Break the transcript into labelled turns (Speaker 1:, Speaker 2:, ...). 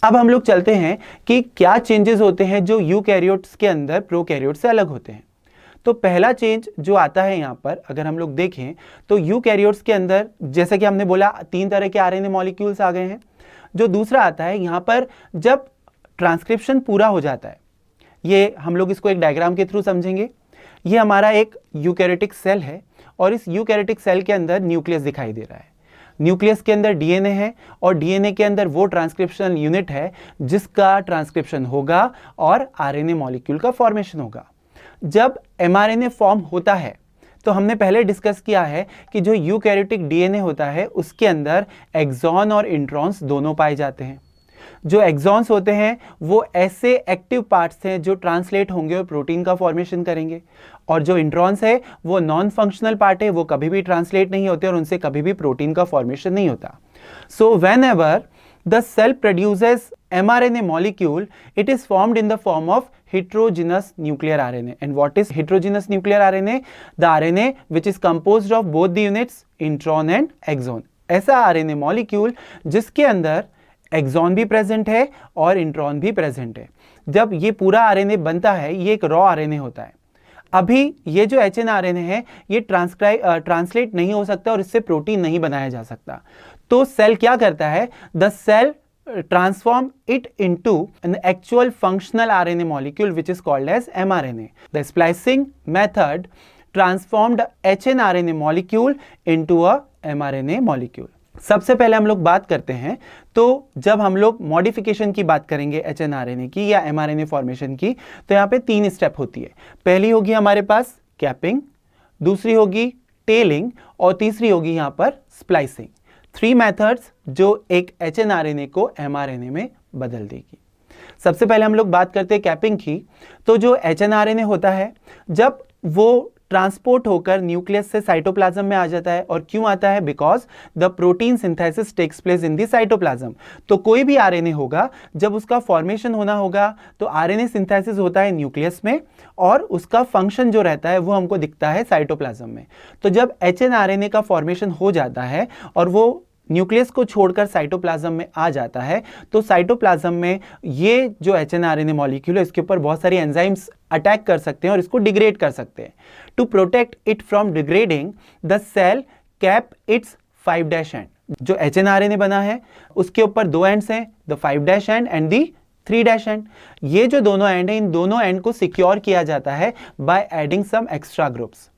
Speaker 1: अब हम लोग चलते हैं कि क्या चेंजेस होते हैं जो यूकैरियोट्स के अंदर प्रोकैरियोट से अलग होते हैं। तो पहला चेंज जो आता है यहाँ पर अगर हम लोग देखें तो यूकैरियोट्स के अंदर जैसे कि हमने बोला 3 तरह के आरएनए मॉलिक्यूल्स आ गए हैं। जो दूसरा आता है यहाँ पर जब ट्रांसक्रिप्शन पूरा हो जाता है, ये हम लोग इसको एक डायग्राम के थ्रू समझेंगे। ये हमारा एक यूकैरियोटिक सेल है और इस यूकैरियोटिक सेल के अंदर न्यूक्लियस दिखाई दे रहा है। न्यूक्लियस के अंदर डीएनए है और डीएनए के अंदर वो ट्रांसक्रिप्शन यूनिट है जिसका ट्रांसक्रिप्शन होगा और आरएनए मॉलिक्यूल का फॉर्मेशन होगा। जब एमआरएनए फॉर्म होता है तो हमने पहले डिस्कस किया है कि जो यूकैरियोटिक डीएनए होता है उसके अंदर एक्सॉन और इंट्रॉन्स दोनों पाए जाते हैं। जो एक्सॉन्स होते हैं वो ऐसे एक्टिव पार्ट्स हैं जो ट्रांसलेट होंगे और प्रोटीन का फॉर्मेशन करेंगे, और जो इंट्रॉन्स है वो नॉन फंक्शनल पार्ट है, वो कभी भी ट्रांसलेट नहीं होते और उनसे कभी भी प्रोटीन का फॉर्मेशन नहीं होता। So whenever the cell produces mRNA molecule, it is formed in the form of heterogeneous nuclear RNA. And what is heterogeneous nuclear RNA? The RNA which is composed of both the units intron and exon. ऐसा RNA molecule जिसके अंदर axon भी present है और intron भी present है। जब ये पूरा आरएनए बनता है ये एक रॉ आरएनए होता है। अभी ये जो एचएनआरएनए है ये ट्रांसलेट नहीं हो सकता और इससे प्रोटीन नहीं बनाया जा सकता। तो सेल क्या करता है? The cell transform it into an actual functional RNA molecule which is called as mRNA. The splicing method transformed hnRNA molecule into a mRNA molecule. सबसे पहले हम लोग बात करते हैं, तो जब हम लोग मॉडिफिकेशन की बात करेंगे एचएनआरएनए की या एमआरएनए फॉर्मेशन की, तो यहाँ पे 3 स्टेप होती है। पहली होगी हमारे पास कैपिंग, दूसरी होगी टेलिंग और तीसरी होगी यहाँ पर स्प्लाइसिंग। 3 मेथड्स जो एक एचएनआरएनए को एमआरएनए में बदल देगी। सबसे पहले हम लोग बात करते हैं कैपिंग की। तो जो एचएनआरएनए होता है जब वो ट्रांसपोर्ट होकर न्यूक्लियस से साइटोप्लाज्म में आ जाता है, और क्यों आता है? Because the protein synthesis takes place in the cytoplasm. तो कोई भी आरएनए होगा जब उसका फॉर्मेशन होना होगा तो आरएनए सिंथेसिस होता है न्यूक्लियस में और उसका फंक्शन जो रहता है वो हमको दिखता है साइटोप्लाज्म में। तो जब एचएनआरएनए का फॉर्मेशन हो जाता है और वो न्यूक्लियस को छोड़कर साइटोप्लाज्म में आ जाता है, तो साइटोप्लाज्म में ये जो एचएनआरएनए मॉलिक्यूल है इसके ऊपर बहुत सारी एंजाइम्स अटैक कर सकते हैं और इसको डिग्रेड कर सकते हैं। To protect it from degrading the cell cap its 5' end. जो एचएनआरएनए बना है उसके ऊपर 2 एंड्स हैं, the 5' end and the 3' end. ये जो दोनों एंड हैं इन दोनों एंड को सिक्योर किया जाता है by adding some extra groups.